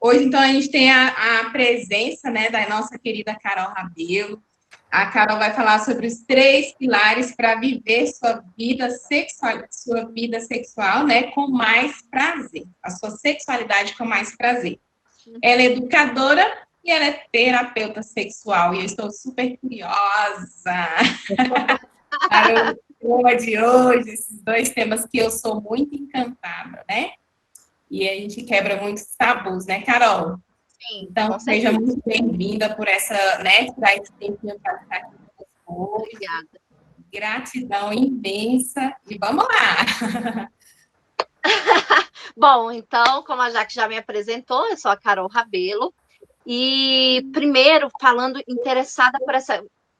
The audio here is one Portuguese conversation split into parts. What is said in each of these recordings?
Hoje, então, a gente tem a presença, né, da nossa querida Carol Rabelo. A Carol vai falar sobre os 3 pilares para viver sua vida sexual, né, com mais prazer, a sua sexualidade com mais prazer. Ela é educadora e ela é terapeuta sexual, e eu estou super curiosa para o tema de hoje, esses 2 temas que eu sou muito encantada, né? E a gente quebra muitos tabus, né, Carol? Sim, então, seja muito bem-vinda por essa, né, por esse tempinho para estar aqui conosco. Obrigada. Gratidão imensa e vamos lá! Bom, então, como a Jaque já me apresentou, eu sou a Carol Rabelo, e primeiro, interessada por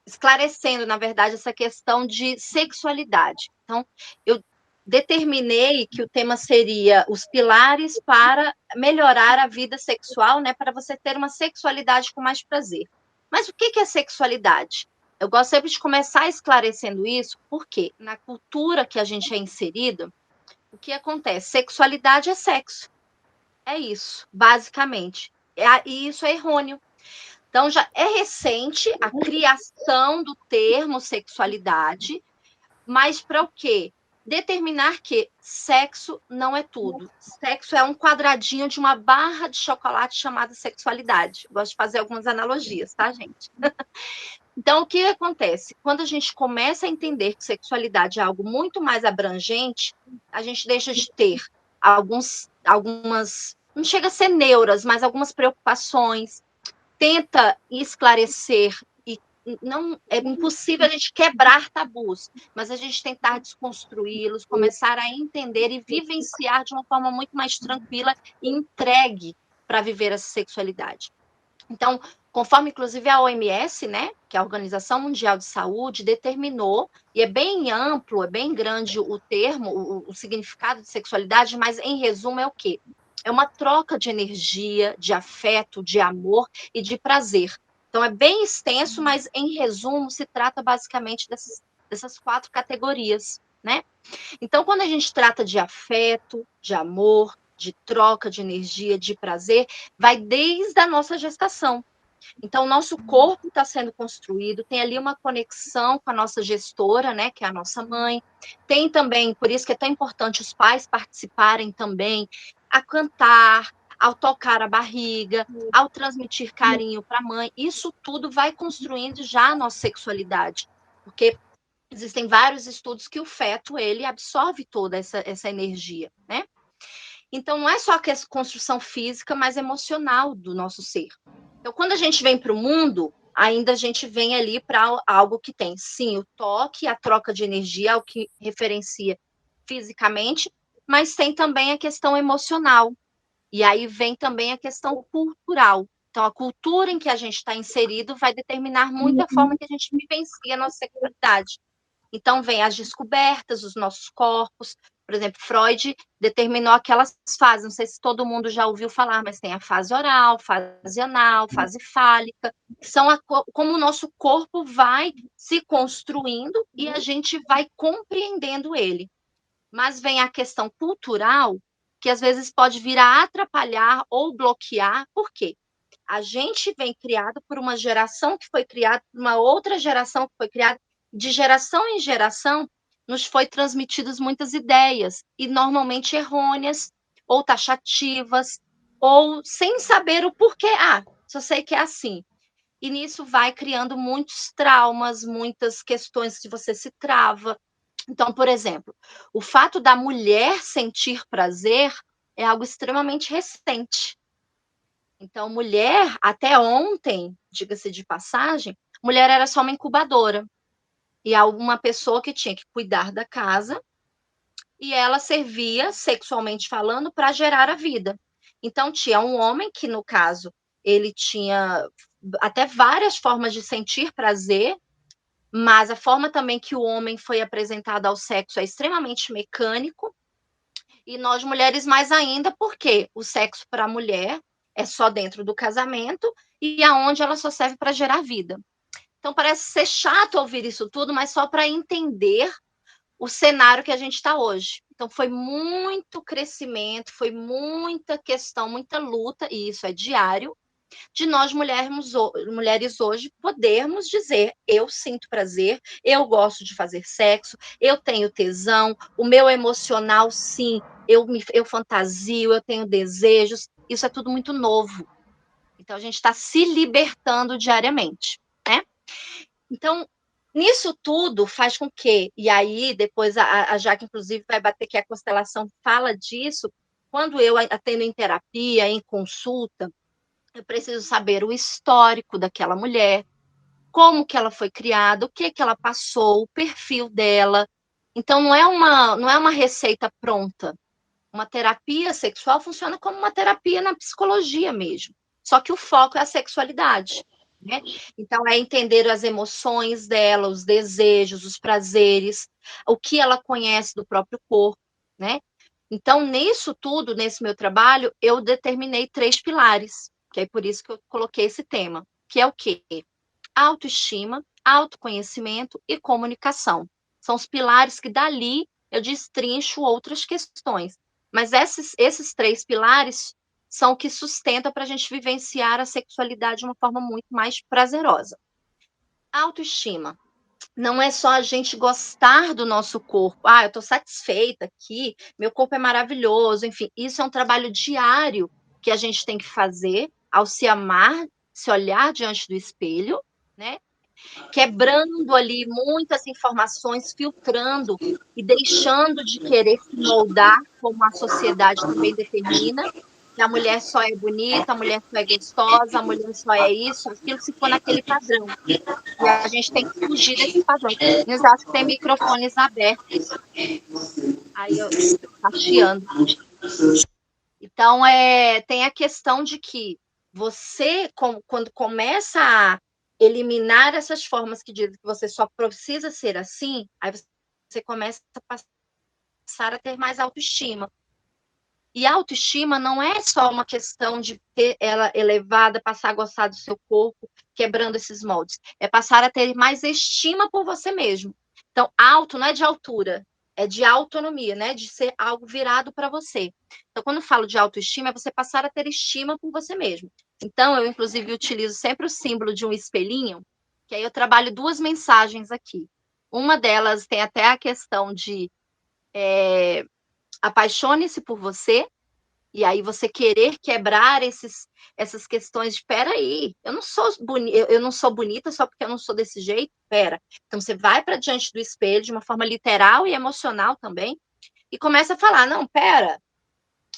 esclarecendo, na verdade, essa questão de sexualidade. Então, eu determinei que o tema seria os pilares para melhorar a vida sexual, né, para você ter uma sexualidade com mais prazer. Mas o que é sexualidade? Eu gosto sempre de começar esclarecendo isso, porque na cultura que a gente é inserido, o que acontece? Sexualidade é sexo. É isso, basicamente. E isso é errôneo. Então, já é recente a criação do termo sexualidade, mas para o quê? Determinar que sexo não é tudo. Sexo é um quadradinho de uma barra de chocolate chamada sexualidade. Gosto de fazer algumas analogias, tá, gente? Então, o que acontece? Quando a gente começa a entender que sexualidade é algo muito mais abrangente, a gente deixa de ter algumas, não chega a ser neuras, mas algumas preocupações, tenta esclarecer, e não é impossível a gente quebrar tabus, mas a gente tentar desconstruí-los, começar a entender e vivenciar de uma forma muito mais tranquila e entregue para viver essa sexualidade. Então, conforme inclusive a OMS, né, que é a Organização Mundial de Saúde, determinou, e é bem amplo, é bem grande o termo, o significado de sexualidade, mas em resumo é o quê? É uma troca de energia, de afeto, de amor e de prazer. Então é bem extenso, mas em resumo se trata basicamente dessas 4 categorias, né? Então, quando a gente trata de afeto, de amor, de troca de energia, de prazer, vai desde a nossa gestação. Então, o nosso corpo está sendo construído, tem ali uma conexão com a nossa gestora, né, que é a nossa mãe. Tem também, por isso que é tão importante os pais participarem também, a cantar, ao tocar a barriga, ao transmitir carinho para a mãe. Isso tudo vai construindo já a nossa sexualidade, porque existem vários estudos que o feto, ele absorve toda essa energia, né? Então, não é só a construção física, mas emocional do nosso ser. Então, quando a gente vem para o mundo, ainda a gente vem ali para algo que tem, sim, o toque, a troca de energia, o que referencia fisicamente, mas tem também a questão emocional. E aí vem também a questão cultural. Então, a cultura em que a gente está inserido vai determinar muito a forma que a gente vivencia a nossa sexualidade. Então, vem as descobertas dos nossos corpos. Por exemplo, Freud determinou aquelas fases, não sei se todo mundo já ouviu falar, mas tem a fase oral, fase anal, fase fálica, que são como o nosso corpo vai se construindo e a gente vai compreendendo ele. Mas vem a questão cultural, que às vezes pode vir a atrapalhar ou bloquear. Por quê? A gente vem criado por uma geração que foi criada, por uma outra geração que foi criada, de geração em geração, nos foi transmitidas muitas ideias, e normalmente errôneas, ou taxativas, ou sem saber o porquê. Ah, só sei que é assim. E nisso vai criando muitos traumas, muitas questões que você se trava. Então, por exemplo, o fato da mulher sentir prazer é algo extremamente recente. Então, mulher, até ontem, diga-se de passagem, mulher era só uma incubadora. E alguma pessoa que tinha que cuidar da casa e ela servia, sexualmente falando, para gerar a vida. Então, tinha um homem que, no caso, ele tinha até várias formas de sentir prazer, mas a forma também que o homem foi apresentado ao sexo é extremamente mecânico, e nós mulheres mais ainda, porque o sexo para a mulher é só dentro do casamento e aonde ela só serve para gerar vida. Então parece ser chato ouvir isso tudo, mas só para entender o cenário que a gente está hoje. Então, foi muito crescimento, foi muita questão, muita luta, e isso é diário, de nós mulheres hoje podermos dizer: eu sinto prazer, eu gosto de fazer sexo, eu tenho tesão, o meu emocional, sim, eu fantasio, eu tenho desejos, isso é tudo muito novo. Então, a gente está se libertando diariamente, né? Então, nisso tudo faz com que, e aí depois a Jaque, inclusive, vai bater que a constelação fala disso, quando eu atendo em terapia, em consulta, eu preciso saber o histórico daquela mulher, como que ela foi criada, o que que ela passou, o perfil dela. Então, não é uma receita pronta. Uma terapia sexual funciona como uma terapia na psicologia mesmo. Só que o foco é a sexualidade, né? Então, é entender as emoções dela, os desejos, os prazeres, o que ela conhece do próprio corpo, né? Então, nisso tudo, nesse meu trabalho, eu determinei 3 pilares, que é por isso que eu coloquei esse tema, que é o quê? Autoestima, autoconhecimento e comunicação. São os pilares que dali eu destrincho outras questões. Mas esses 3 pilares são o que sustenta para a gente vivenciar a sexualidade de uma forma muito mais prazerosa. Autoestima. Não é só a gente gostar do nosso corpo. Ah, eu estou satisfeita aqui, meu corpo é maravilhoso. Enfim, isso é um trabalho diário que a gente tem que fazer ao se amar, se olhar diante do espelho, né? Quebrando ali muitas informações, filtrando e deixando de querer se moldar como a sociedade também determina, que a mulher só é bonita, a mulher só é gostosa, a mulher só é isso, aquilo, se for naquele padrão. E a gente tem que fugir desse padrão. Mas acho que tem microfones abertos. Aí eu tá chiando. Então, tem a questão de que você, quando começa a eliminar essas formas que dizem que você só precisa ser assim, aí você começa a passar a ter mais autoestima. E autoestima não é só uma questão de ter ela elevada, passar a gostar do seu corpo, quebrando esses moldes. É passar a ter mais estima por você mesmo. Então, auto não é de altura, é de autonomia, né? De ser algo virado para você. Então, quando eu falo de autoestima, é você passar a ter estima por você mesmo. Então, eu, inclusive, utilizo sempre o símbolo de um espelhinho, que aí eu trabalho 2 mensagens aqui. Uma delas tem até a questão de apaixone-se por você, e aí você querer quebrar essas questões de, peraí, eu não sou bonita só porque eu não sou desse jeito, pera. Então você vai para diante do espelho de uma forma literal e emocional também, e começa a falar, não, pera,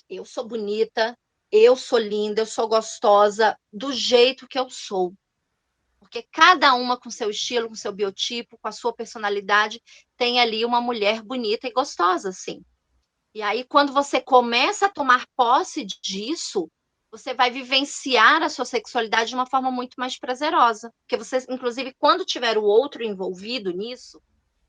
eu sou bonita, eu sou linda, eu sou gostosa do jeito que eu sou. Porque cada uma com seu estilo, com seu biotipo, com a sua personalidade, tem ali uma mulher bonita e gostosa, sim. E aí, quando você começa a tomar posse disso, você vai vivenciar a sua sexualidade de uma forma muito mais prazerosa. Porque você, inclusive, quando tiver o outro envolvido nisso,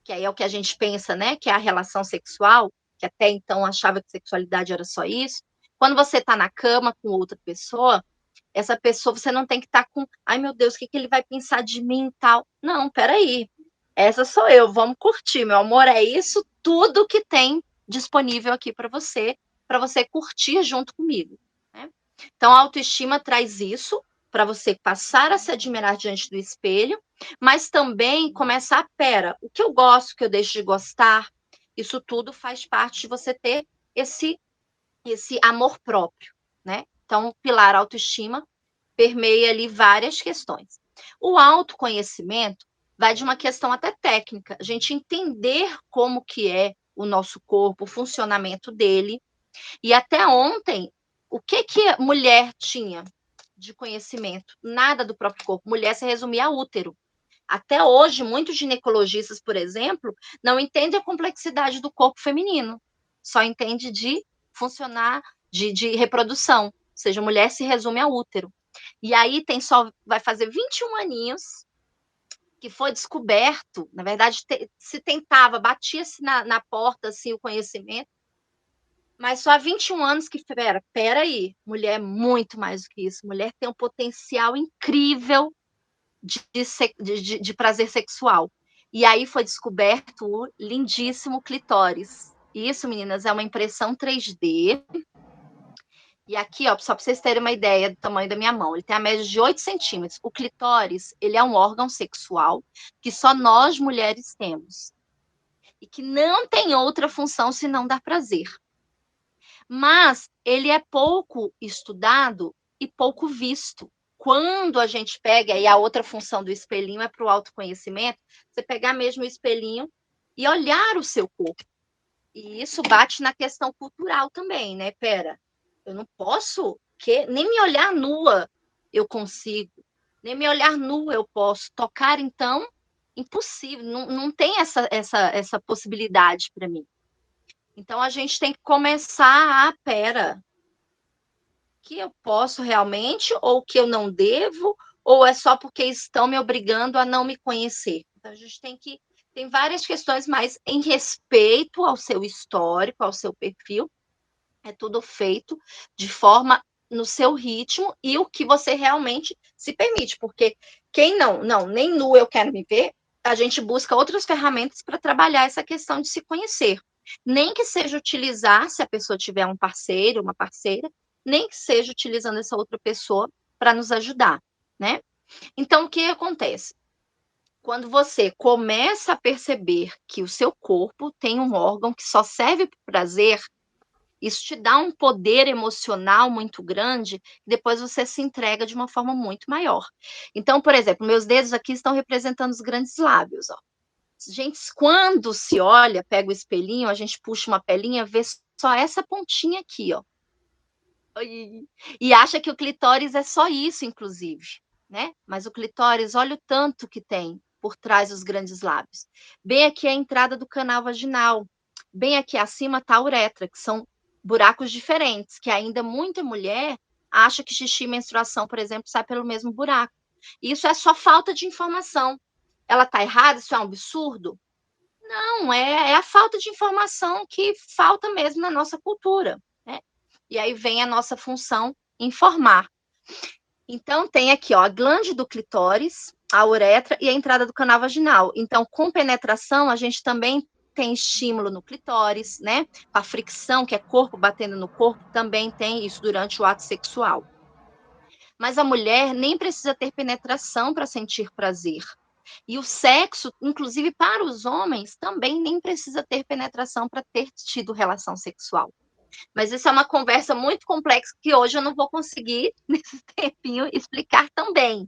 que aí é o que a gente pensa, né? Que é a relação sexual, que até então achava que sexualidade era só isso. Quando você está na cama com outra pessoa, essa pessoa você não tem que estar com, ai meu Deus, o que ele vai pensar de mim e tal. Não, peraí. Essa sou eu, vamos curtir, meu amor. É isso tudo que tem disponível aqui para você curtir junto comigo. Né? Então, a autoestima traz isso para você passar a se admirar diante do espelho, mas também começar, pera, o que eu gosto, o que eu deixo de gostar, isso tudo faz parte de você ter esse amor próprio, né? Então, o pilar autoestima permeia ali várias questões. O autoconhecimento vai de uma questão até técnica, a gente entender como que é o nosso corpo, o funcionamento dele. E até ontem, o que a mulher tinha de conhecimento? Nada do próprio corpo. Mulher se resumia a útero. Até hoje, muitos ginecologistas, por exemplo, não entendem a complexidade do corpo feminino. Só entende de funcionar, de reprodução. Ou seja, a mulher se resume a útero. E aí vai fazer 21 aninhos que foi descoberto, na verdade, se tentava, batia-se na porta assim, o conhecimento, mas só há 21 anos que, peraí, mulher é muito mais do que isso, mulher tem um potencial incrível de prazer sexual. E aí foi descoberto o lindíssimo clitóris. Isso, meninas, é uma impressão 3D. E aqui, ó, só para vocês terem uma ideia do tamanho da minha mão, ele tem a média de 8 centímetros. O clitóris, ele é um órgão sexual que só nós mulheres temos. E que não tem outra função senão dar prazer. Mas ele é pouco estudado e pouco visto. Quando a gente pega, e a outra função do espelhinho é para o autoconhecimento, você pegar mesmo o espelhinho e olhar o seu corpo. E isso bate na questão cultural também, né? Pera, eu não posso, nem me olhar nua eu consigo, nem me olhar nua eu posso. Tocar, então, impossível, não tem essa possibilidade para mim. Então, a gente tem que começar pera, que eu posso realmente, ou que eu não devo, ou é só porque estão me obrigando a não me conhecer. Então, a gente tem várias questões, mas em respeito ao seu histórico, ao seu perfil, é tudo feito de forma no seu ritmo e o que você realmente se permite, porque quem nem nu eu quero me ver, a gente busca outras ferramentas para trabalhar essa questão de se conhecer. Nem que seja utilizar, se a pessoa tiver um parceiro, uma parceira, nem que seja utilizando essa outra pessoa para nos ajudar, né? Então, o que acontece? Quando você começa a perceber que o seu corpo tem um órgão que só serve para o prazer, isso te dá um poder emocional muito grande, e depois você se entrega de uma forma muito maior. Então, por exemplo, meus dedos aqui estão representando os grandes lábios, ó. Gente, quando se olha, pega o espelhinho, a gente puxa uma pelinha, vê só essa pontinha aqui, ó. E acha que o clitóris é só isso, inclusive, né? Mas o clitóris, olha o tanto que tem por trás dos grandes lábios. Bem aqui é a entrada do canal vaginal. Bem aqui acima está a uretra, que são buracos diferentes, que ainda muita mulher acha que xixi e menstruação, por exemplo, sai pelo mesmo buraco. Isso é só falta de informação. Ela está errada? Isso é um absurdo? Não, é a falta de informação que falta mesmo na nossa cultura, né? E aí vem a nossa função informar. Então, tem aqui, ó, a glande do clitóris, a uretra e a entrada do canal vaginal. Então, com penetração, a gente também tem estímulo no clitóris, né? A fricção, que é corpo batendo no corpo, também tem isso durante o ato sexual. Mas a mulher nem precisa ter penetração para sentir prazer. E o sexo, inclusive para os homens, também nem precisa ter penetração para ter tido relação sexual. Mas isso é uma conversa muito complexa que hoje eu não vou conseguir, nesse tempinho, explicar também.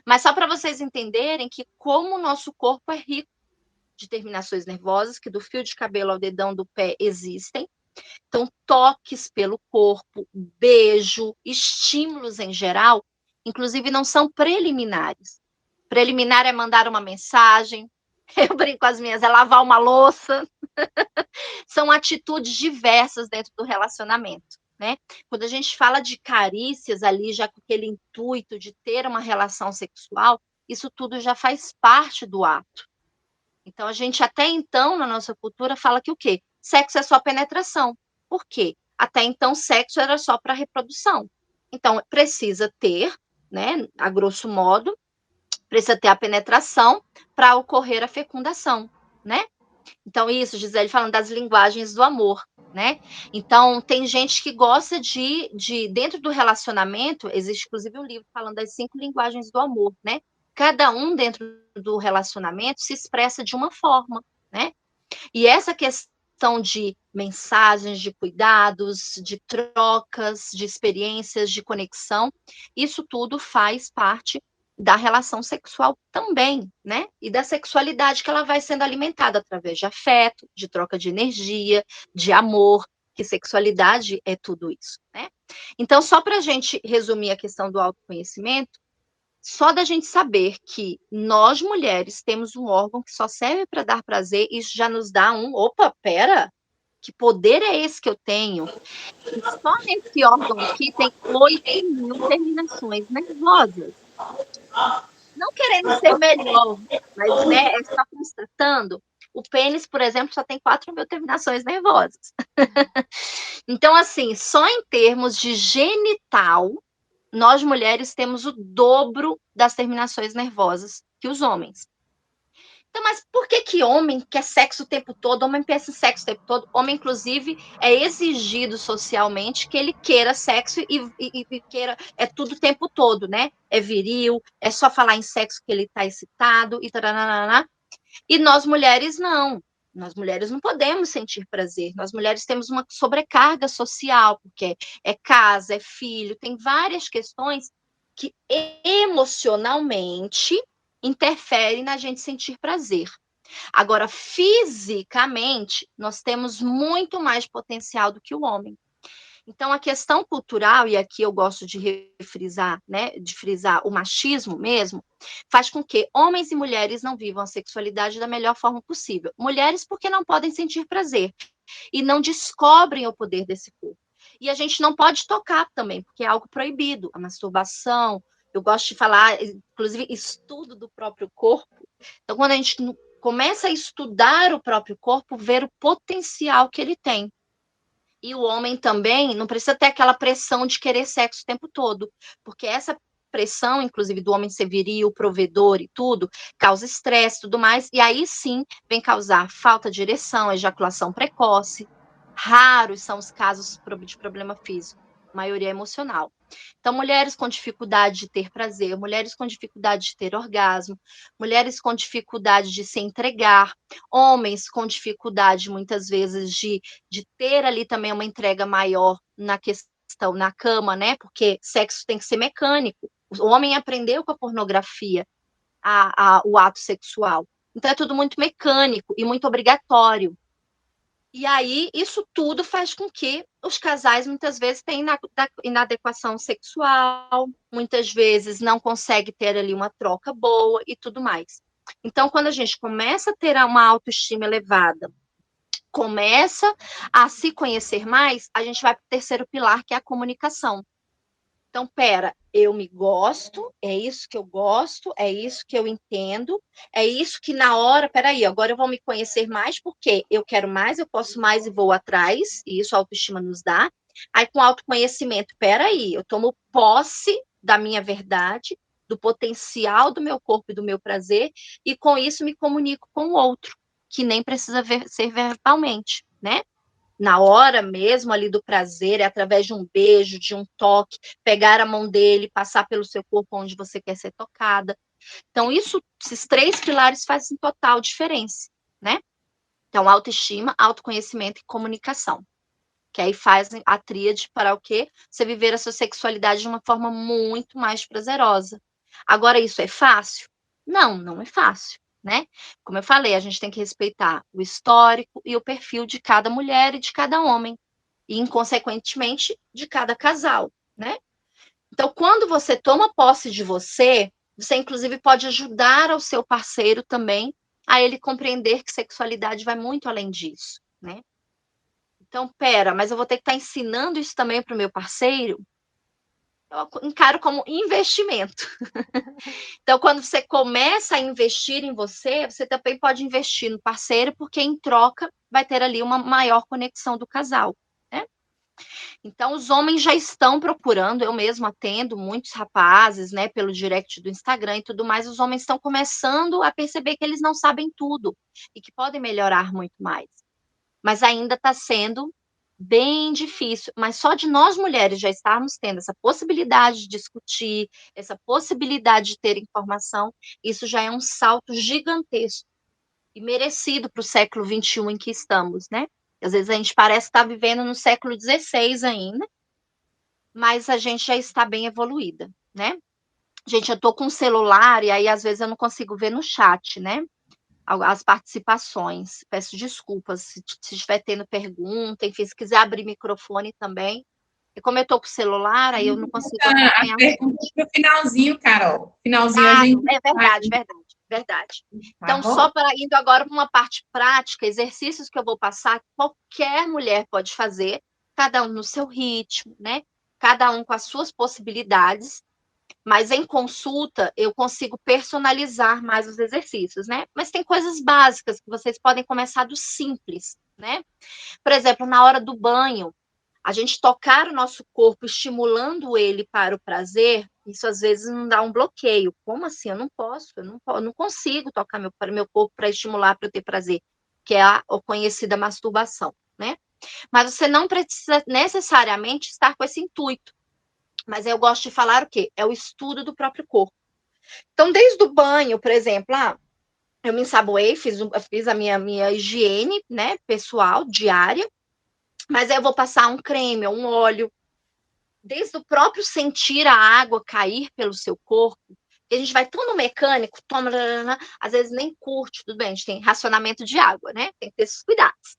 Mas só para vocês entenderem que como o nosso corpo é rico de terminações nervosas, que do fio de cabelo ao dedão do pé existem. Então, toques pelo corpo, beijo, estímulos em geral, inclusive não são preliminares. Preliminar é mandar uma mensagem, eu brinco com as minhas, é lavar uma louça. São atitudes diversas dentro do relacionamento, né? Quando a gente fala de carícias ali, já com aquele intuito de ter uma relação sexual, isso tudo já faz parte do ato. Então, a gente até então, na nossa cultura, fala que o quê? Sexo é só penetração. Por quê? Até então, sexo era só para reprodução. Então, precisa ter, né, a grosso modo, precisa ter a penetração para ocorrer a fecundação, né? Então, isso, Gisele, falando das linguagens do amor, né? Então, tem gente que gosta dentro do relacionamento, existe inclusive um livro falando das 5 linguagens do amor, né? Cada um dentro do relacionamento se expressa de uma forma, né? E essa questão de mensagens, de cuidados, de trocas, de experiências, de conexão, isso tudo faz parte da relação sexual também, né? E da sexualidade que ela vai sendo alimentada através de afeto, de troca de energia, de amor, que sexualidade é tudo isso, né? Então, só para a gente resumir a questão do autoconhecimento, só da gente saber que nós mulheres temos um órgão que só serve para dar prazer, isso já nos dá opa, pera, que poder é esse que eu tenho? E só nesse órgão aqui tem 8.000 terminações nervosas. Não querendo ser melhor, mas né, é só constatando. O pênis, por exemplo, só tem 4.000 terminações nervosas. Então, assim, só em termos de genital, nós mulheres temos o dobro das terminações nervosas que os homens. Então, mas por que que homem quer sexo o tempo todo? Homem pensa em sexo o tempo todo. Homem, inclusive, é exigido socialmente que ele queira sexo e queira... É tudo o tempo todo, né? É viril, é só falar em sexo que ele está excitado e taranana. E nós mulheres não. Nós mulheres não podemos sentir prazer. Nós mulheres temos uma sobrecarga social, porque é casa, é filho, tem várias questões que emocionalmente interferem na gente sentir prazer. Agora, fisicamente, nós temos muito mais potencial do que o homem. Então, a questão cultural, e aqui eu gosto de refrisar, né, de frisar o machismo mesmo, faz com que homens e mulheres não vivam a sexualidade da melhor forma possível. Mulheres porque não podem sentir prazer e não descobrem o poder desse corpo. E a gente não pode tocar também, porque é algo proibido, a masturbação. Eu gosto de falar, inclusive, estudo do próprio corpo. Então, quando a gente começa a estudar o próprio corpo, ver o potencial que ele tem. E o homem também não precisa ter aquela pressão de querer sexo o tempo todo, porque essa pressão, inclusive, do homem ser viril, provedor e tudo, causa estresse e tudo mais, e aí sim vem causar falta de ereção, ejaculação precoce. Raros são os casos de problema físico, a maioria é emocional. Então, mulheres com dificuldade de ter prazer, mulheres com dificuldade de ter orgasmo, mulheres com dificuldade de se entregar, homens com dificuldade, muitas vezes, de ter ali também uma entrega maior na questão, na cama, né? Porque sexo tem que ser mecânico. O homem aprendeu com a pornografia o ato sexual. Então, é tudo muito mecânico e muito obrigatório. E aí, isso tudo faz com que os casais, muitas vezes, tenham inadequação sexual, muitas vezes não conseguem ter ali uma troca boa e tudo mais. Então, quando a gente começa a ter uma autoestima elevada, começa a se conhecer mais, a gente vai para o terceiro pilar, que é a comunicação. Então, pera, eu me gosto, é isso que eu gosto, é isso que eu entendo, é isso que na hora, peraí, agora eu vou me conhecer mais porque eu quero mais, eu posso mais e vou atrás, e isso a autoestima nos dá. Aí, com autoconhecimento, peraí, eu tomo posse da minha verdade, do potencial do meu corpo e do meu prazer, e com isso me comunico com o outro, que nem precisa ser verbalmente, né? Na hora mesmo ali do prazer, é através de um beijo, de um toque, pegar a mão dele, passar pelo seu corpo onde você quer ser tocada. Então, esses três pilares fazem total diferença, né? Então, autoestima, autoconhecimento e comunicação. Que aí fazem a tríade para o quê? Você viver a sua sexualidade de uma forma muito mais prazerosa. Agora, isso é fácil? Não, não é fácil, né? Como eu falei, a gente tem que respeitar o histórico e o perfil de cada mulher e de cada homem, e, inconsequentemente, de cada casal, né? Então, quando você toma posse de você, você, inclusive, pode ajudar ao seu parceiro também a ele compreender que sexualidade vai muito além disso, né? Então, pera, mas eu vou ter que estar ensinando isso também para o meu parceiro? Eu encaro como investimento. Então, quando você começa a investir em você, você também pode investir no parceiro, porque em troca vai ter ali uma maior conexão do casal, né? Então, os homens já estão procurando, eu mesmo atendo muitos rapazes, né, pelo direct do Instagram e tudo mais, os homens estão começando a perceber que eles não sabem tudo e que podem melhorar muito mais. Mas ainda está sendo bem difícil, mas só de nós mulheres já estarmos tendo essa possibilidade de discutir, essa possibilidade de ter informação, isso já é um salto gigantesco e merecido para o século XXI em que estamos, né? Às vezes a gente parece estar vivendo no século XVI ainda, mas a gente já está bem evoluída, né? Gente, eu estou com um celular e aí às vezes eu não consigo ver no chat, né? As participações. Peço desculpas se estiver tendo pergunta, enfim, se quiser abrir microfone também. E como eu estou com o celular, aí eu não consigo A acompanhar. pergunta no finalzinho, Carol. Finalzinho a gente É verdade, verdade, verdade. tá Então, bom? só para indo agora para uma parte prática, exercícios que eu vou passar, qualquer mulher pode fazer, cada um no seu ritmo, né? Cada um com as suas possibilidades. Mas em consulta eu consigo personalizar mais os exercícios, né? Mas tem coisas básicas que vocês podem começar do simples, né? Por exemplo, na hora do banho, A gente tocar o nosso corpo, estimulando ele para o prazer, isso às vezes não dá um bloqueio. Como assim? Eu não posso, eu não consigo tocar meu corpo para estimular, para eu ter prazer, que é a conhecida masturbação, né? Mas você não precisa necessariamente estar com esse intuito. Mas eu gosto de falar o quê? É o estudo do próprio corpo. Então, desde o banho, por exemplo, eu me ensaboei, fiz a minha higiene, né, pessoal, diária, mas aí eu vou passar um creme ou um óleo, desde o próprio sentir a água cair pelo seu corpo, e a gente vai tão no mecânico, toma, às vezes nem curte, tudo bem, a gente tem racionamento de água, né, tem que ter esses cuidados,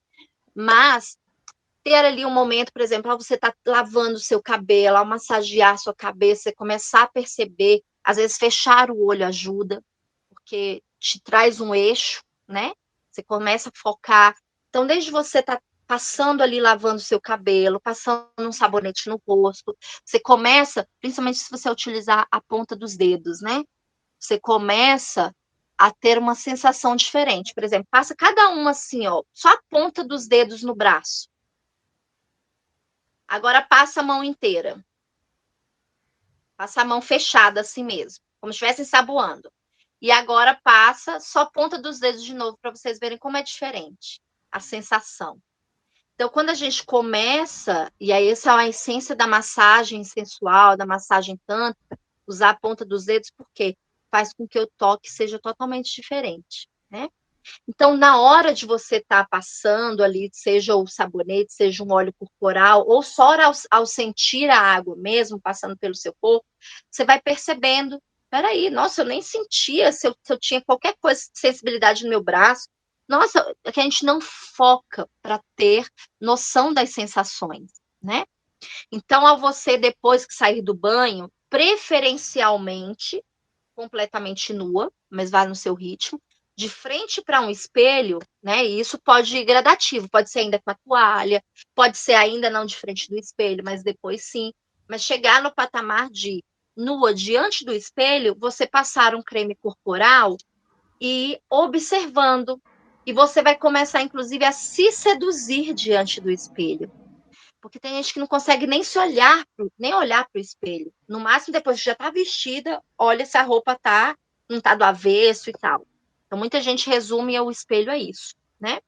mas ter ali um momento, por exemplo, você tá lavando o seu cabelo, ao massagear a sua cabeça, você começar a perceber, às vezes fechar o olho ajuda, porque te traz um eixo, né? Você começa a focar. Então, desde você estar passando ali, lavando o seu cabelo, passando um sabonete no rosto, você começa, principalmente se você utilizar a ponta dos dedos, né? Você começa a ter uma sensação diferente. Por exemplo, passa cada uma assim, ó, só a ponta dos dedos no braço. Agora passa a mão inteira. Passa a mão fechada assim mesmo, como se estivesse ensaboando. E agora passa só a ponta dos dedos de novo, para vocês verem como é diferente a sensação. Então, quando a gente começa, e aí essa é a essência da massagem sensual, da massagem tântrica, usar a ponta dos dedos, porque faz com que o toque seja totalmente diferente, né? Então, na hora de você estar passando ali, seja o sabonete, seja um óleo corporal, ou só ao sentir a água mesmo passando pelo seu corpo, você vai percebendo, peraí, nossa, eu nem sentia se eu tinha qualquer coisa de sensibilidade no meu braço. Nossa, é que a gente não foca para ter noção das sensações, né? Então, ao você, depois que sair do banho, preferencialmente, completamente nua, mas vá no seu ritmo, de frente para um espelho, né? E isso pode ir gradativo, pode ser ainda com a toalha, pode ser ainda não de frente do espelho, mas depois sim. Mas chegar no patamar de nua diante do espelho, você passar um creme corporal e observando. E você vai começar, inclusive, a se seduzir diante do espelho. Porque tem gente que não consegue nem se olhar, nem olhar para o espelho. No máximo, depois que já está vestida, olha se a roupa não está do avesso e tal. Então, muita gente resume o espelho a isso, né?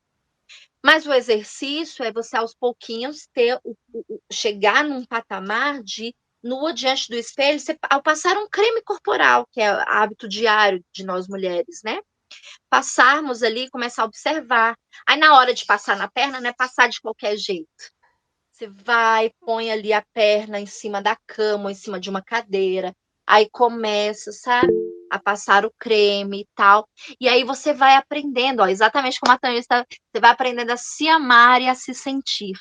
Mas o exercício é você, aos pouquinhos, chegar num patamar de nua diante do espelho, ao passar um creme corporal, que é hábito diário de nós mulheres, né? Passarmos ali e começar a observar. Aí, na hora de passar na perna, não é passar de qualquer jeito. Você vai, põe ali a perna em cima da cama, em cima de uma cadeira, aí começa, sabe, a passar o creme e tal. E aí você vai aprendendo, ó, exatamente como a Tânia está, você vai aprendendo a se amar e a se sentir.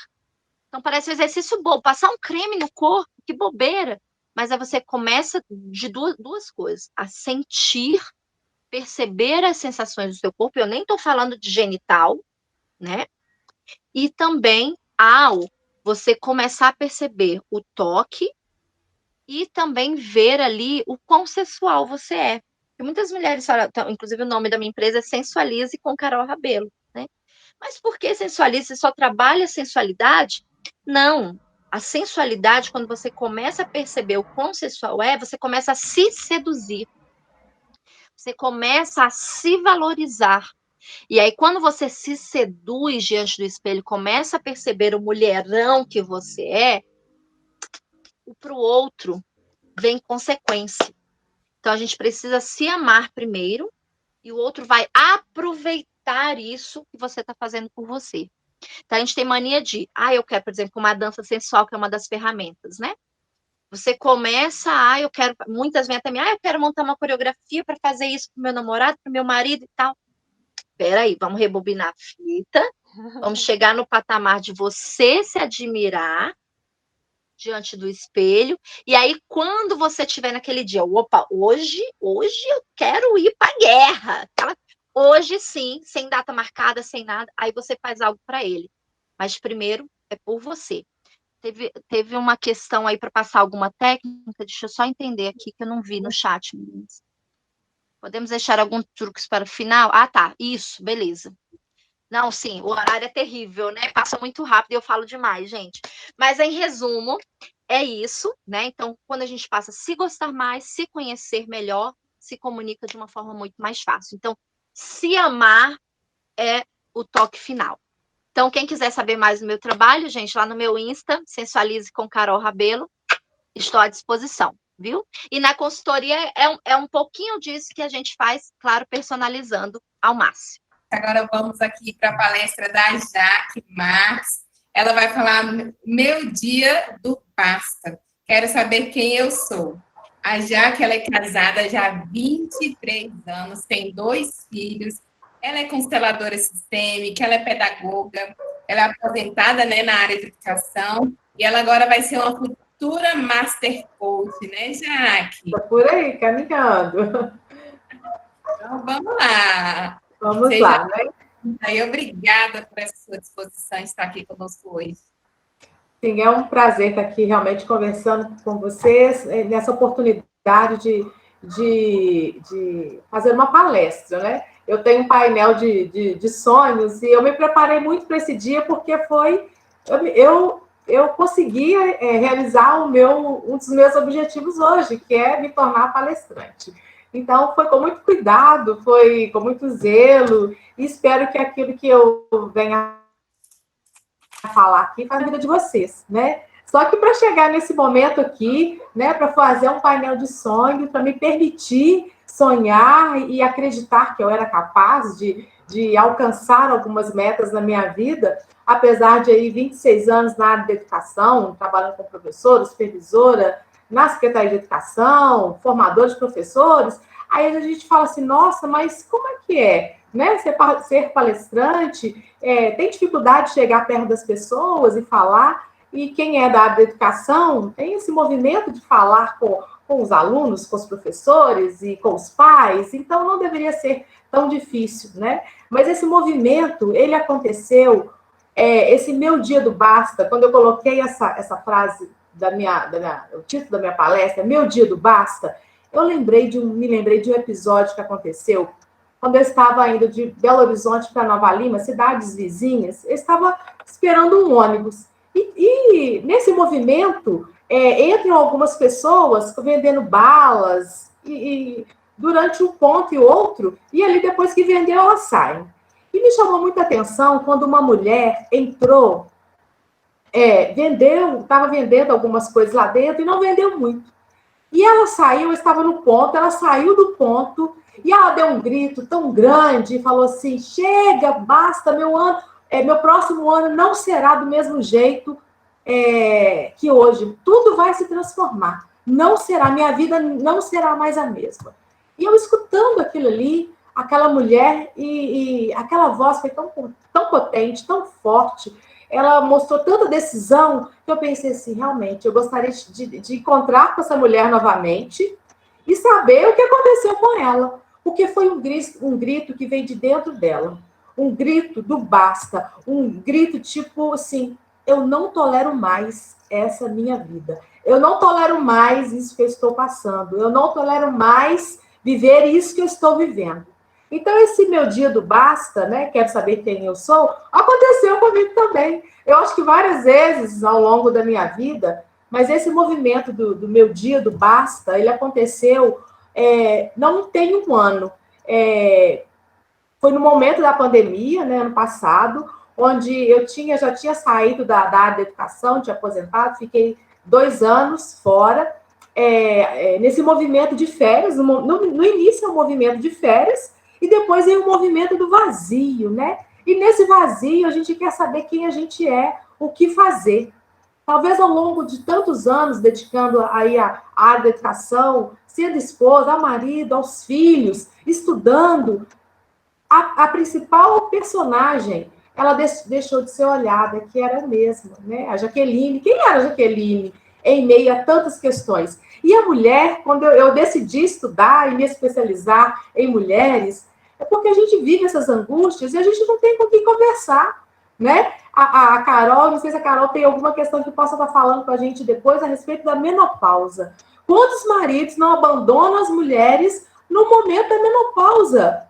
Então parece um exercício bom, passar um creme no corpo, que bobeira. Mas aí você começa de duas coisas, a sentir, perceber as sensações do seu corpo. Eu nem estou falando de genital, né? E também ao você começar a perceber o toque e também ver ali o quão sensual você é. Porque muitas mulheres falam, então, inclusive o nome da minha empresa é Sensualize com Carol Rabelo, né? Mas por que sensualize? Você só trabalha a sensualidade? Não. A sensualidade, quando você começa a perceber o quão sensual é, você começa a se seduzir. Você começa a se valorizar. E aí, quando você se seduz diante do espelho, começa a perceber o mulherão que você é, para o outro vem consequência. Então, a gente precisa se amar primeiro e o outro vai aproveitar isso que você está fazendo por você. Então, a gente tem mania de, eu quero, por exemplo, uma dança sensual, que é uma das ferramentas, né? Você começa, eu quero, muitas vêm até mim, eu quero montar uma coreografia para fazer isso para o meu namorado, para o meu marido e tal. Peraí, vamos rebobinar a fita, vamos chegar no patamar de você se admirar diante do espelho, e aí quando você estiver naquele dia, opa, hoje eu quero ir para a guerra, hoje sim, sem data marcada, sem nada, aí você faz algo para ele. Mas primeiro é por você. Teve uma questão aí para passar alguma técnica, deixa eu só entender aqui que eu não vi no chat, meninas. Podemos deixar alguns truques para o final? Tá, isso, beleza. Não, sim, o horário é terrível, né? Passa muito rápido e eu falo demais, gente. Mas, em resumo, é isso, né? Então, quando a gente passa a se gostar mais, se conhecer melhor, se comunica de uma forma muito mais fácil. Então, se amar é o toque final. Então, quem quiser saber mais do meu trabalho, gente, lá no meu Insta, Sensualize com Carol Rabelo, estou à disposição, viu? E na consultoria é um pouquinho disso que a gente faz, claro, personalizando ao máximo. Agora vamos aqui para a palestra da Jaque Marques. Ela vai falar meu dia do basta. Quero saber quem eu sou. A Jaque, ela é casada já há 23 anos, tem 2 filhos. Ela é consteladora sistêmica, ela é pedagoga, ela é aposentada, né, na área de educação e ela agora vai ser uma futura Master Coach, né, Jaque? Está por aí, caminhando. Então, vamos lá. Vamos lá, né? E obrigada por essa sua disposição de estar aqui conosco hoje. Sim, é um prazer estar aqui realmente conversando com vocês nessa oportunidade de fazer uma palestra, né? Eu tenho um painel de sonhos e eu me preparei muito para esse dia porque eu consegui realizar um dos meus objetivos hoje, que é me tornar palestrante. Então, foi com muito cuidado, foi com muito zelo, e espero que aquilo que eu venha a falar aqui faça a vida de vocês, né? Só que para chegar nesse momento aqui, né, para fazer um painel de sonho, para me permitir sonhar e acreditar que eu era capaz de alcançar algumas metas na minha vida, apesar de aí 26 anos na área de educação, trabalhando com professora, supervisora, na Secretaria de Educação, formadora de professores, aí a gente fala assim, nossa, mas como é que é? Né? Ser palestrante, tem dificuldade de chegar perto das pessoas e falar, e quem é da área da educação tem esse movimento de falar com os alunos, com os professores e com os pais, então não deveria ser tão difícil, né? Mas esse movimento, ele aconteceu, esse meu dia do basta, quando eu coloquei essa frase o título da minha palestra, meu dia do basta, me lembrei de um episódio que aconteceu quando eu estava indo de Belo Horizonte para Nova Lima, cidades vizinhas, eu estava esperando um ônibus. E nesse movimento, entram algumas pessoas vendendo balas, e durante um ponto e outro, e ali depois que vendeu, elas saem. E me chamou muita atenção quando uma mulher entrou, estava vendendo algumas coisas lá dentro e não vendeu muito. E ela saiu, eu estava no ponto, ela saiu do ponto e ela deu um grito tão grande e falou assim, chega, basta, meu próximo ano não será do mesmo jeito que hoje. Tudo vai se transformar. Não será, minha vida não será mais a mesma. E eu escutando aquilo ali, aquela mulher, e aquela voz foi tão potente, tão forte, ela mostrou tanta decisão que eu pensei assim, realmente, eu gostaria de encontrar com essa mulher novamente e saber o que aconteceu com ela. Porque foi um grito que veio de dentro dela. Um grito do basta. Um grito tipo assim, eu não tolero mais essa minha vida. Eu não tolero mais isso que eu estou passando. Eu não tolero mais viver isso que eu estou vivendo. Então, esse meu dia do basta, né? Quero saber quem eu sou, aconteceu comigo também. Eu acho que várias vezes ao longo da minha vida, mas esse movimento do meu dia do basta, ele aconteceu não tem um ano. Foi no momento da pandemia, né, ano passado, onde eu já tinha saído da área da educação, tinha aposentado, fiquei 2 anos fora, nesse movimento de férias, no início é um movimento de férias, e depois vem o movimento do vazio, né? E nesse vazio a gente quer saber quem a gente é, o que fazer. Talvez ao longo de tantos anos, dedicando aí a área da educação, sendo esposa, ao marido, aos filhos, estudando, a principal personagem, ela deixou de ser olhada, que era a mesma, né? A Jaqueline. Quem era a Jaqueline em meio a tantas questões? E a mulher, quando eu decidi estudar e me especializar em mulheres, é porque a gente vive essas angústias e a gente não tem com quem conversar, né? A Carol, não sei se a Carol tem alguma questão que possa estar falando com a gente depois a respeito da menopausa. Quantos maridos não abandonam as mulheres no momento da menopausa?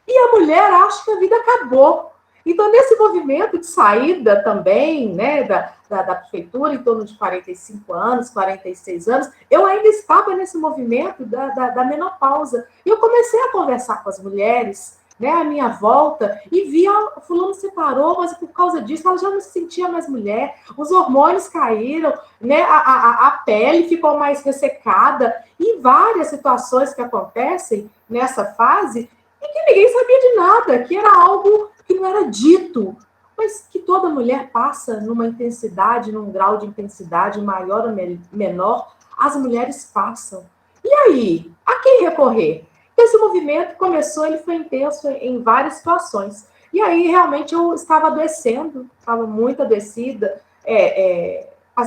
E a mulher acha que a vida acabou. Então, nesse movimento de saída também, né, da prefeitura, em torno de 45 anos, 46 anos, eu ainda estava nesse movimento da menopausa. E eu comecei a conversar com as mulheres, né, à minha volta, e via, fulano separou, mas por causa disso ela já não se sentia mais mulher, os hormônios caíram, né, a pele ficou mais ressecada, e várias situações que acontecem nessa fase, e que ninguém sabia de nada, que era algo que não era dito, mas que toda mulher passa numa intensidade, num grau de intensidade maior ou menor, as mulheres passam. E aí, a quem recorrer? Esse movimento começou, ele foi intenso em várias situações. E aí, realmente, eu estava adoecendo, estava muito adoecida,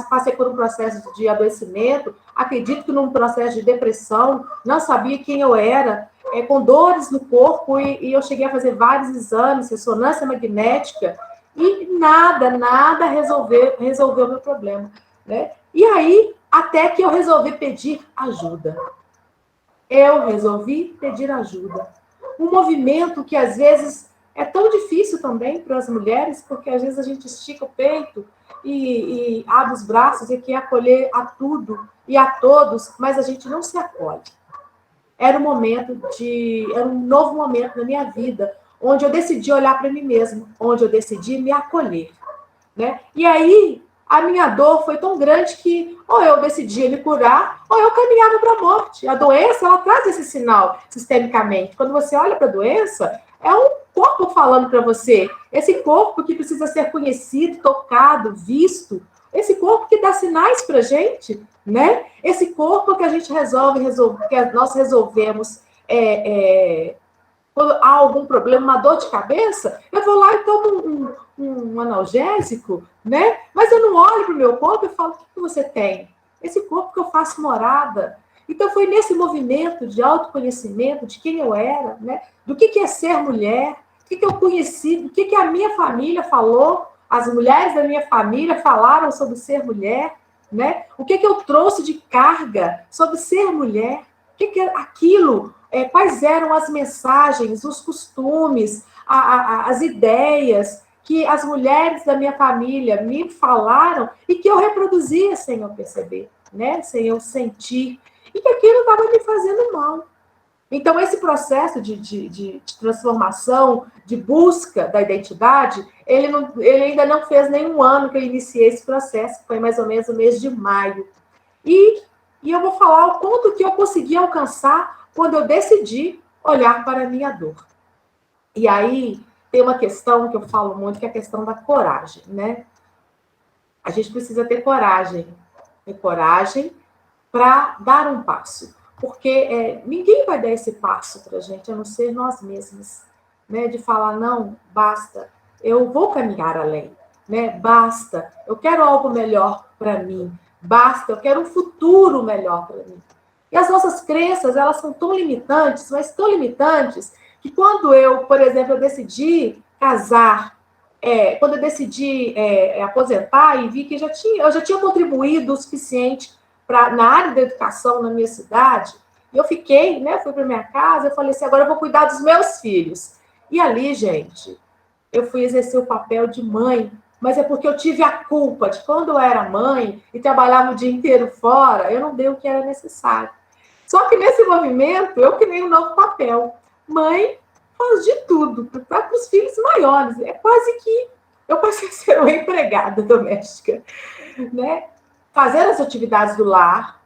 passei por um processo de adoecimento, acredito que num processo de depressão, não sabia quem eu era, com dores no corpo, e eu cheguei a fazer vários exames, ressonância magnética, e nada resolveu o meu problema, né? E aí, até que eu resolvi pedir ajuda. Eu resolvi pedir ajuda. Um movimento que, às vezes, é tão difícil também para as mulheres, porque, às vezes, a gente estica o peito e abre os braços e quer acolher a tudo e a todos, mas a gente não se acolhe. Era um novo momento na minha vida, onde eu decidi olhar para mim mesma, onde eu decidi me acolher, né? E aí, a minha dor foi tão grande que ou eu decidia me curar, ou eu caminhava para a morte. A doença, ela traz esse sinal sistemicamente. Quando você olha para a doença, é um corpo falando para você. Esse corpo que precisa ser conhecido, tocado, visto. Esse corpo que dá sinais para a gente, né? Esse corpo que a gente que nós resolvemos quando há algum problema, uma dor de cabeça, eu vou lá e tomo um analgésico, né? Mas eu não olho para o meu corpo e falo, o que você tem? Esse corpo que eu faço morada. Então, foi nesse movimento de autoconhecimento de quem eu era, né? Do que é ser mulher, o que eu conheci, do que a minha família falou, as mulheres da minha família falaram sobre ser mulher, né? O que eu trouxe de carga sobre ser mulher, o que é aquilo, quais eram as mensagens, os costumes, as ideias que as mulheres da minha família me falaram e que eu reproduzia sem eu perceber, né? Sem eu sentir, e que aquilo estava me fazendo mal. Então, esse processo de transformação, de busca da identidade, ele ainda não fez nenhum ano que eu iniciei esse processo, que foi mais ou menos no mês de maio. E eu vou falar o quanto que eu consegui alcançar quando eu decidi olhar para a minha dor. E aí, tem uma questão que eu falo muito, que é a questão da coragem, né? A gente precisa ter coragem para dar um passo. Porque ninguém vai dar esse passo para a gente, a não ser nós mesmos, né? De falar, não, basta, eu vou caminhar além, né? Basta, eu quero algo melhor para mim, basta, eu quero um futuro melhor para mim. E as nossas crenças, elas são tão limitantes, mas tão limitantes, que quando eu, por exemplo, eu decidi casar, quando eu decidi aposentar e vi que eu já tinha contribuído o suficiente na área da educação na minha cidade, eu fiquei, né, fui para minha casa, eu falei assim, agora eu vou cuidar dos meus filhos. E ali, gente, eu fui exercer o papel de mãe, mas é porque eu tive a culpa de quando eu era mãe e trabalhava o dia inteiro fora, eu não dei o que era necessário. Só que nesse movimento, eu criei um novo papel. Mãe faz de tudo para os filhos maiores. É quase que eu passei a ser uma empregada doméstica, né? Fazer as atividades do lar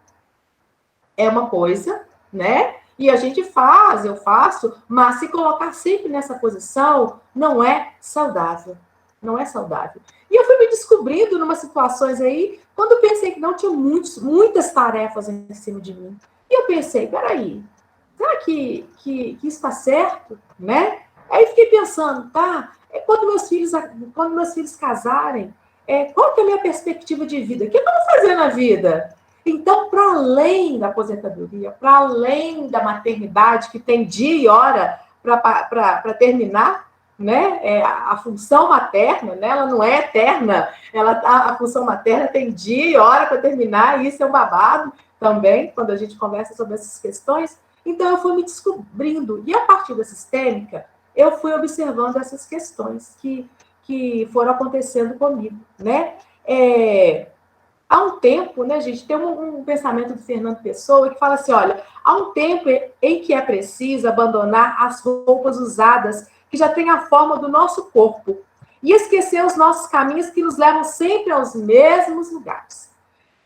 é uma coisa, né? E a gente faz, eu faço, mas se colocar sempre nessa posição não é saudável. Não é saudável. E eu fui me descobrindo em situações aí, quando eu pensei que não tinha muitas tarefas em cima de mim. E eu pensei, peraí, será que isso está certo, né? Aí fiquei pensando, tá, quando meus filhos casarem, qual que é a minha perspectiva de vida? O que eu vou fazer na vida? Então, para além da aposentadoria, para além da maternidade, que tem dia e hora para terminar, né? A função materna, né? Ela não é eterna, a função materna tem dia e hora para terminar, e isso é um babado também, quando a gente conversa sobre essas questões. Então, eu fui me descobrindo, e a partir da sistêmica, eu fui observando essas questões que foram acontecendo comigo, né? Há um tempo, né, gente, tem um pensamento do Fernando Pessoa que fala assim, olha, há um tempo em que é preciso abandonar as roupas usadas que já têm a forma do nosso corpo e esquecer os nossos caminhos que nos levam sempre aos mesmos lugares.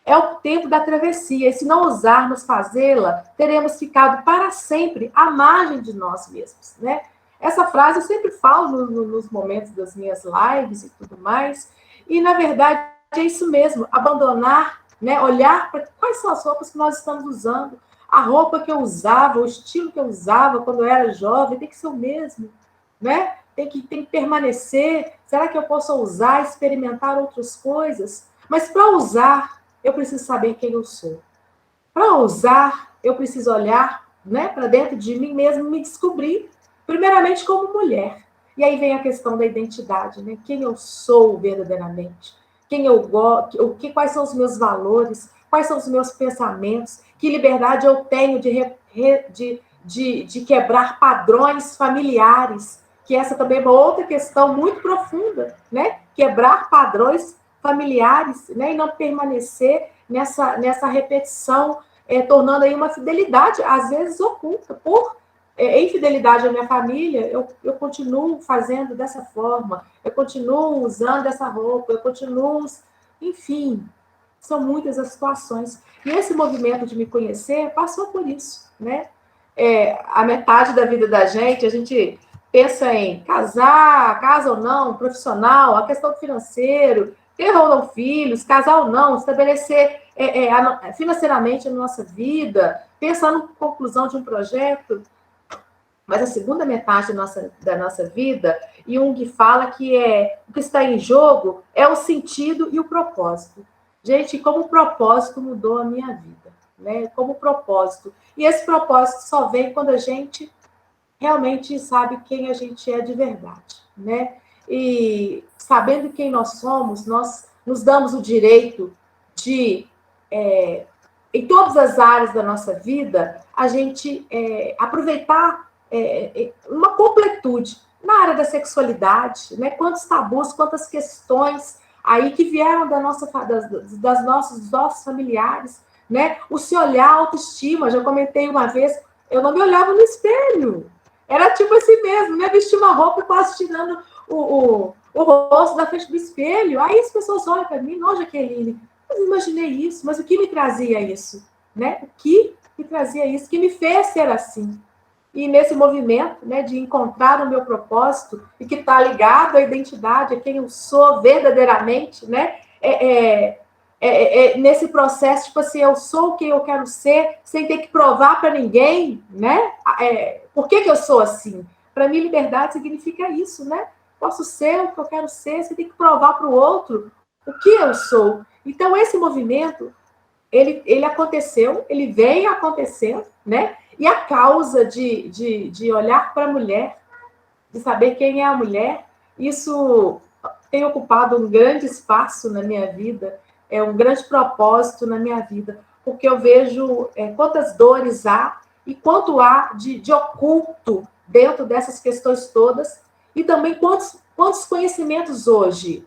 É o tempo da travessia, e se não ousarmos fazê-la, teremos ficado para sempre à margem de nós mesmos, né? Essa frase eu sempre falo nos momentos das minhas lives e tudo mais, e, na verdade, é isso mesmo, abandonar, né? Olhar para quais são as roupas que nós estamos usando, a roupa que eu usava, o estilo que eu usava quando eu era jovem, tem que ser o mesmo, né? Tem que permanecer. Será que eu posso usar, experimentar outras coisas? Mas para usar, eu preciso saber quem eu sou. Para usar, eu preciso olhar, né, para dentro de mim mesmo e me descobrir, primeiramente como mulher. E aí vem a questão da identidade, né? Quem eu sou verdadeiramente, quem eu gosto, quais são os meus valores, quais são os meus pensamentos, que liberdade eu tenho de quebrar padrões familiares, que essa também é uma outra questão muito profunda, né? Quebrar padrões familiares, né? E não permanecer nessa repetição, tornando aí uma fidelidade, às vezes oculta, por infidelidade à minha família, eu continuo fazendo dessa forma, eu continuo usando essa roupa, eu continuo... Enfim, são muitas as situações. E esse movimento de me conhecer passou por isso, né? A metade da vida da gente, a gente pensa em casar, casa ou não, profissional, a questão do financeiro, ter ou não filhos, casar ou não, estabelecer financeiramente a nossa vida, pensar na conclusão de um projeto. Mas a segunda metade da nossa vida, Jung fala que o que está em jogo é o sentido e o propósito. Gente, como o propósito mudou a minha vida, né? Como propósito. E esse propósito só vem quando a gente realmente sabe quem a gente é de verdade, né? E sabendo quem nós somos, nós nos damos o direito de, em todas as áreas da nossa vida, a gente aproveitar uma completude na área da sexualidade, né? Quantos tabus, quantas questões aí que vieram dos nossos familiares, né? O se olhar, a autoestima, já comentei uma vez, eu não me olhava no espelho, era tipo assim mesmo, né? Vestir uma roupa quase tirando o rosto da frente do espelho, aí as pessoas olham para mim, não, Jaqueline, eu imaginei isso, mas o que me trazia isso, né? O que me trazia isso, que me fez ser assim? E nesse movimento, né, de encontrar o meu propósito, e que está ligado à identidade, a quem eu sou verdadeiramente, né, nesse processo, tipo assim, eu sou quem eu quero ser, sem ter que provar para ninguém, né, por que eu sou assim? Para mim, liberdade significa isso, né? Posso ser o que eu quero ser, sem ter que provar para o outro o que eu sou. Então, esse movimento, ele aconteceu, ele vem acontecendo, né? E a causa de olhar para a mulher, de saber quem é a mulher, isso tem ocupado um grande espaço na minha vida, um grande propósito na minha vida, porque eu vejo quantas dores há e quanto há de oculto dentro dessas questões todas, e também quantos conhecimentos hoje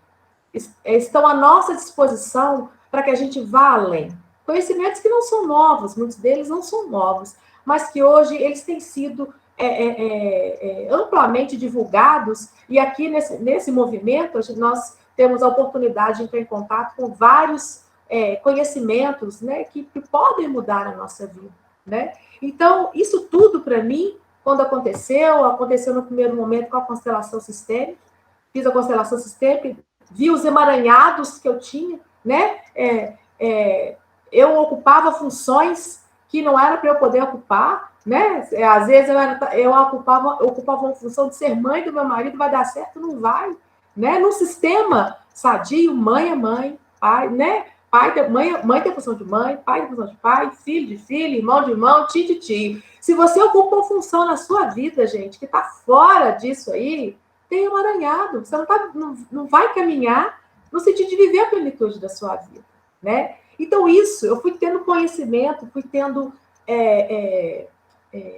estão à nossa disposição para que a gente vá além. Conhecimentos que não são novos, muitos deles não são novos, mas que hoje eles têm sido amplamente divulgados, e aqui nesse movimento nós temos a oportunidade de entrar em contato com vários conhecimentos, né, que podem mudar a nossa vida, né? Então, isso tudo, para mim, quando aconteceu no primeiro momento com a constelação sistêmica, fiz a constelação sistêmica, vi os emaranhados que eu tinha, né? Eu ocupava funções que não era para eu poder ocupar, né? Às vezes eu ocupava uma função de ser mãe do meu marido, vai dar certo? Não vai, né? Num sistema sadio, mãe é mãe, pai, né? Mãe tem função de mãe, pai tem função de pai, filho de filho, irmão de irmão, tio de tio. Se você ocupa uma função na sua vida, gente, que está fora disso aí, tem um emaranhado. Você não vai caminhar no sentido de viver a plenitude da sua vida, né? Então, isso, eu fui tendo conhecimento, fui tendo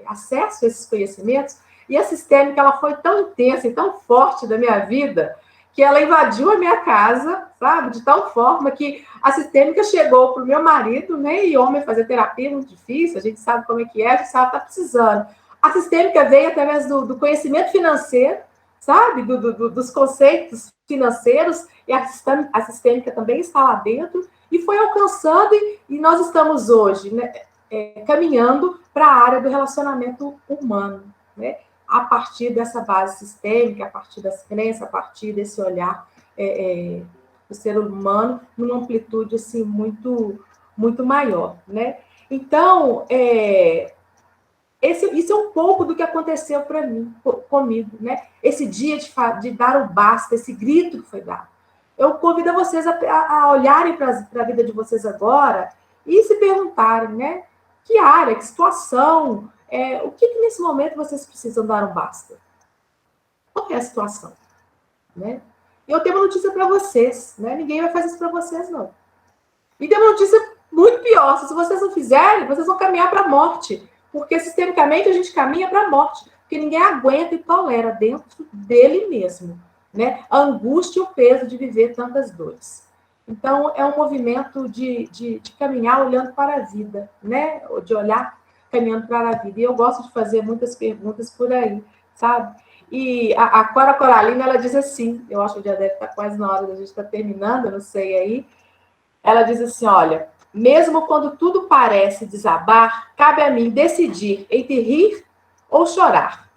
acesso a esses conhecimentos, E a sistêmica, ela foi tão intensa e tão forte da minha vida, que ela invadiu a minha casa, sabe? De tal forma que a sistêmica chegou para o meu marido, né? E homem fazer terapia é muito difícil, a gente sabe como é que é, a gente sabe que está precisando. A sistêmica veio através do conhecimento financeiro, sabe? Dos conceitos financeiros, e a sistêmica também está lá dentro, e foi alcançando, e nós estamos hoje, né, caminhando para a área do relacionamento humano, né? A partir dessa base sistêmica, a partir das crenças, a partir desse olhar do ser humano, numa amplitude assim, muito, muito maior, né? Então, isso é um pouco do que aconteceu para mim, comigo, né? Esse dia de dar o basta, esse grito que foi dado. Eu convido vocês a olharem para a vida de vocês agora e se perguntarem, né? Que área, que situação, o que nesse momento vocês precisam dar um basta? Qual é a situação? Né? Eu tenho uma notícia para vocês, né? Ninguém vai fazer isso para vocês, não. E tem uma notícia muito pior, se vocês não fizerem, vocês vão caminhar para a morte, porque sistemicamente a gente caminha para a morte, porque ninguém aguenta e tolera dentro dele mesmo, né? A angústia e o peso de viver tantas dores. Então, é um movimento de caminhar olhando para a vida, né? De olhar caminhando para a vida. E eu gosto de fazer muitas perguntas por aí, sabe? E a Cora Coralina, ela diz assim, eu acho que já deve estar quase na hora da gente estar terminando, eu não sei aí. Ela diz assim, olha, mesmo quando tudo parece desabar, cabe a mim decidir entre rir ou chorar,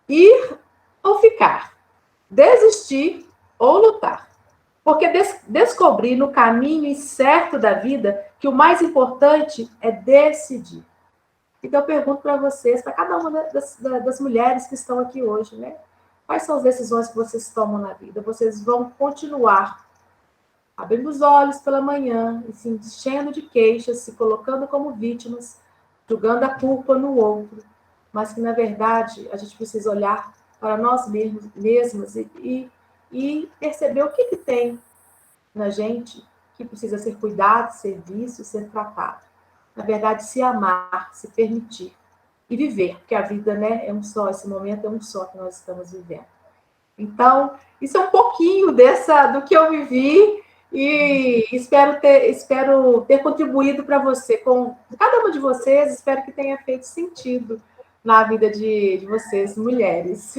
ir ou ficar, desistir ou lutar. Porque descobri no caminho incerto da vida que o mais importante é decidir. Então, eu pergunto para vocês, para cada uma das mulheres que estão aqui hoje, né? Quais são as decisões que vocês tomam na vida? Vocês vão continuar abrindo os olhos pela manhã e se enchendo de queixas, se colocando como vítimas, jogando a culpa no outro, mas que, na verdade, a gente precisa olhar para nós mesmos e perceber o que tem na gente que precisa ser cuidado, ser visto, ser tratado. Na verdade, se amar, se permitir e viver, porque a vida, né, é um só, esse momento é um só que nós estamos vivendo. Então, isso é um pouquinho do que eu vivi e espero ter contribuído para você, com cada uma de vocês, espero que tenha feito sentido na vida de vocês, mulheres.